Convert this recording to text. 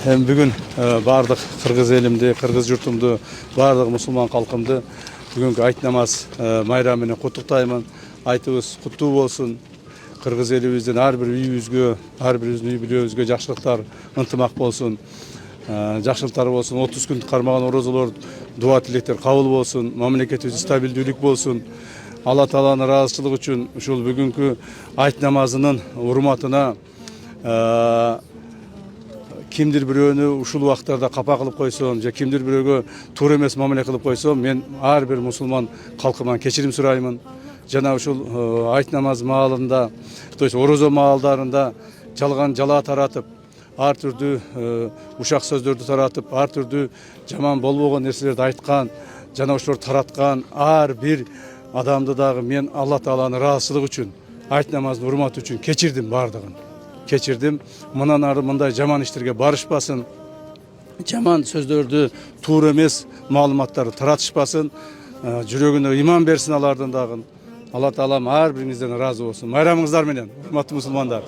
Hem bugün bardıq Kırgız elimdi, Kırgız yurtumdu, bardıq musulman halkımdı. Bugünkü ayt namaz bayramını kutuktayman. Aytыбыз kutu olsun. Kırgız elibizden har bir үйүбүзгө, har birimizдің үй бүлөбүзгө жакшылыктар ынтымак болsun. Жакшылыктар болsun. 30 күн кармаган орозолор, дуа тилектер кабыл болsun. Мамлекетибизде стабилдүүлүк болsun. Алла Тааланын ыраазычылыгы үчүн ушул бүгүнкү айт намазынын урматына kimdir biröөнү ушул убактарда капа кылып койсом, же kimdir бирөөгө туура эмес мамиле кылып койсом, мен ар бир мусулман калкыман кечирим сураймын. Жана ушул айт намаз маалында, то есть орозо маалдарында жалган жала таратып, ар түрдүү ушак сөздөрдү таратып, ар түрдүү жаман болбогон нерселерди айткан, жана ошолор тараткан ар бир адамды дагы мен Алла Тааланын ыраазычылыгы үчүн, айт намаздын урматы үчүн кечирдим бардыгын. Кечирдим. Мындан ары мындай жаман иштерге барышпасын. Жаман сөздөрдү, туура эмес маалыматтарды таратышпасын. Жүрөгүнө иман берсин алардын дагы. Алла Таалам ар бириңизден ыраазы болсун. Майрамыңыздар менен, урматтуу мусулмандар.